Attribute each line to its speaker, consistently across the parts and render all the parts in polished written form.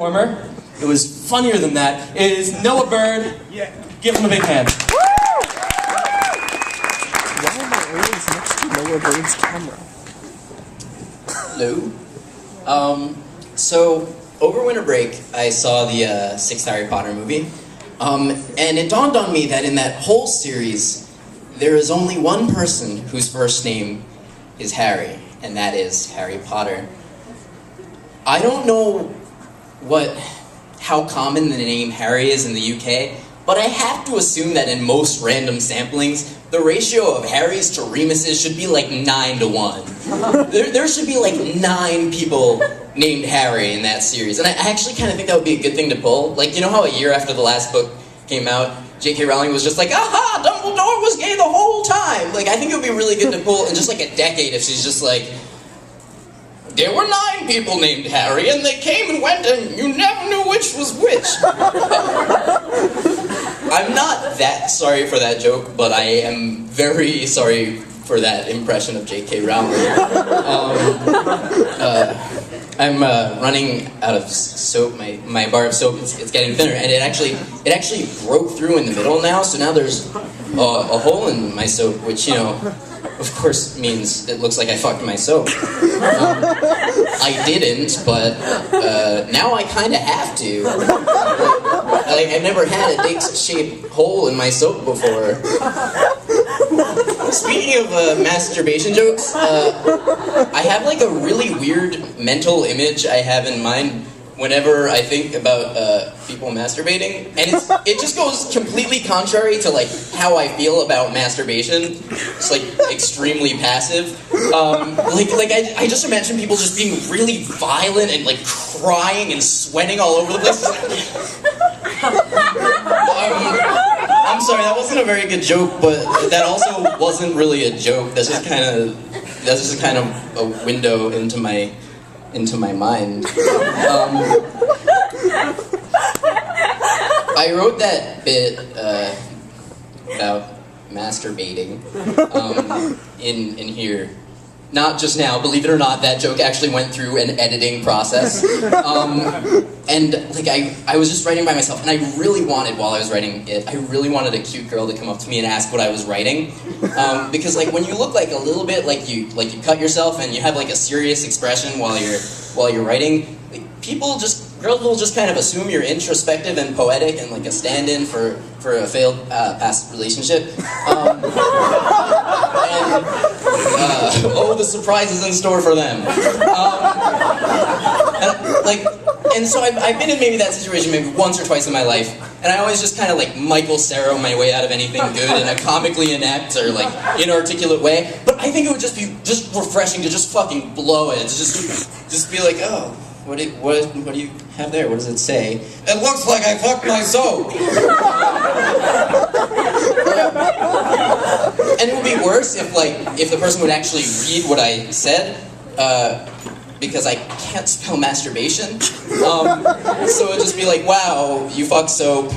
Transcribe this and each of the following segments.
Speaker 1: performer, it was funnier than that, is Noah Burd.
Speaker 2: Yeah.
Speaker 1: Give him a big hand.
Speaker 3: Why am I always next to Noah Bird's camera?
Speaker 4: Hello. So, over winter break, I saw the sixth Harry Potter movie. And it dawned on me that in that whole series, there is only one person whose first name is Harry, and that is Harry Potter. I don't know how common the name Harry is in the UK, but I have to assume that in most random samplings, the ratio of Harrys to Remuses should be like 9-to-1. There should be like 9 people named Harry in that series, and I actually kind of think that would be a good thing to pull. Like, you know how a year after the last book came out, J.K. Rowling was just like, aha, Dumbledore was gay the whole time! Like, I think it would be really good to pull in just like a decade if she's just like, there were 9 people named Harry, and they came and went, and you never knew which was which. I'm not that sorry for that joke, but I am very sorry for that impression of J.K. Rowling. I'm running out of soap. My bar of soap, it's getting thinner, and it actually broke through in the middle now. So now there's a hole in my soap, which, you know, of course means it looks like I fucked my soap. I didn't, but now I kind of have to. Like, I've never had a dick-shaped hole in my soap before. Speaking of masturbation jokes, I have like a really weird mental image I have in mind whenever I think about people masturbating, and it just goes completely contrary to like how I feel about masturbation. It's like extremely passive. I just imagine people just being really violent and like crying and sweating all over the place. I'm sorry, that wasn't a very good joke, but that also wasn't really a joke. That's just kind of a window into my mind. I wrote that bit about masturbating in here. Not just now, believe it or not, that joke actually went through an editing process. And like I was just writing by myself, and I really wanted, while I was writing it, I really wanted a cute girl to come up to me and ask what I was writing. Because like when you look like a little bit like you cut yourself and you have like a serious expression while you're writing, like, girls will just kind of assume you're introspective and poetic and like a stand-in for a failed past relationship. Oh, the surprise is in store for them. And so I've been in maybe that situation maybe once or twice in my life, and I always just kind of like Michael Cera my way out of anything good in a comically inept or like inarticulate way. But I think it would just be refreshing to just fucking blow it. To just be like, oh, what do you have there? What does it say? It looks like I fucked my soap. And it would be worse if the person would actually read what I said, because I can't spell masturbation. So it would just be like, wow, you fuck soap,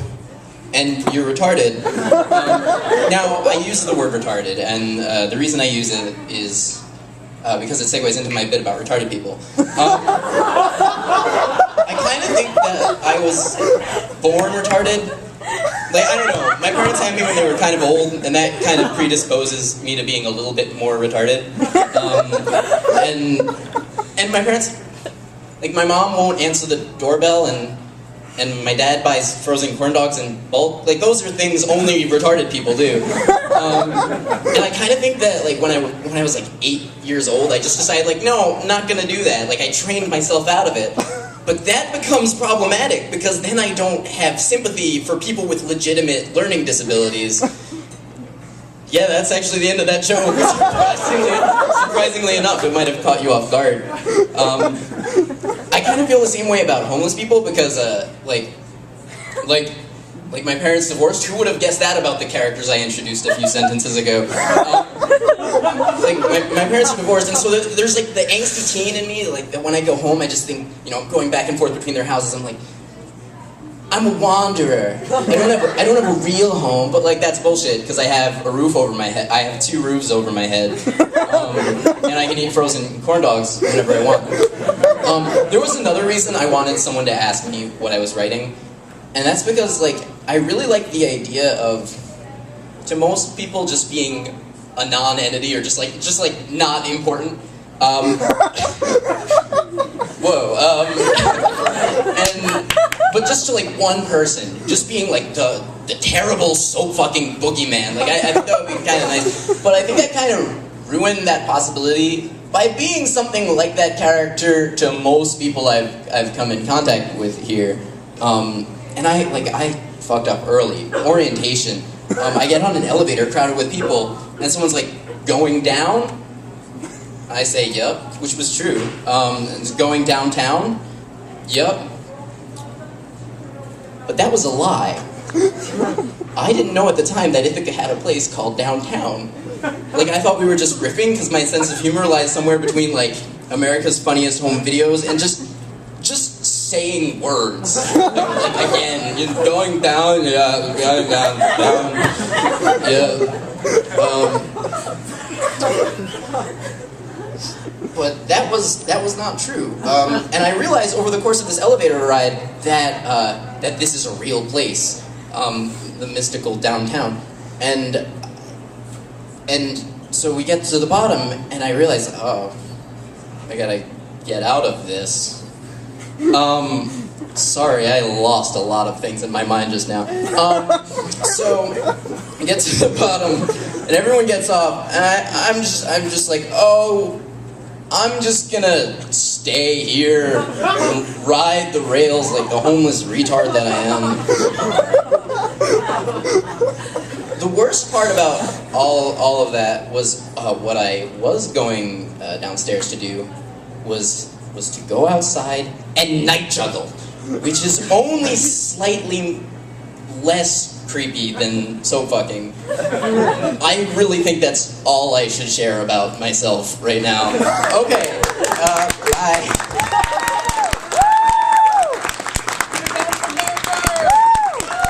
Speaker 4: and you're retarded. Now, I use the word retarded, and the reason I use it is because it segues into my bit about retarded people. I kind of think that I was born retarded. Like, I don't know, my parents had me when they were kind of old, and that kind of predisposes me to being a little bit more retarded. And my parents, like, my mom won't answer the doorbell, and my dad buys frozen corn dogs in bulk. Like, those are things only retarded people do. And I kind of think that, like, when I was like 8 years old, I just decided, like, no, I'm not gonna do that. Like, I trained myself out of it. But that becomes problematic, because then I don't have sympathy for people with legitimate learning disabilities. Yeah, that's actually the end of that joke. Surprisingly enough, it might have caught you off guard. I kind of feel the same way about homeless people, because, like my parents divorced. Who would have guessed that about the characters I introduced a few sentences ago? Like, my parents are divorced, and so there's like the angsty teen in me, like, that when I go home, I just think, you know, going back and forth between their houses, I'm like, I'm a wanderer. I don't have a real home, but like, that's bullshit, because I have a roof over my head. I have 2 roofs over my head, and I can eat frozen corn dogs whenever I want. There was another reason I wanted someone to ask me what I was writing, and that's because, like, I really like the idea of, to most people, just being a non-entity or just like not important. But just to like one person, just being like the terrible soap fucking boogeyman. Like I think that would be kind of nice. But I think I kind of ruined that possibility by being something like that character to most people I've come in contact with here. And I fucked up early. Orientation. I get on an elevator crowded with people, and someone's like, going down? I say, yup, which was true. Going downtown? Yup. But that was a lie. I didn't know at the time that Ithaca had a place called downtown. Like, I thought we were just riffing, because my sense of humor lies somewhere between, like, America's Funniest Home Videos and just saying words. Like, again, you're going down, yeah, going down, yeah. But that was not true. And I realized over the course of this elevator ride that this is a real place, the mystical downtown, and so we get to the bottom, and I realize, oh, I gotta get out of this. Sorry, I lost a lot of things in my mind just now. So we get to the bottom, and everyone gets off, and I'm just like, oh, I'm just gonna stay here and ride the rails like the homeless retard that I am. The worst part about all of that was what I was going downstairs to do was to go outside and night juggle, which is only slightly less creepy than soap fucking. I really think that's all I should share about myself right now. Okay, bye.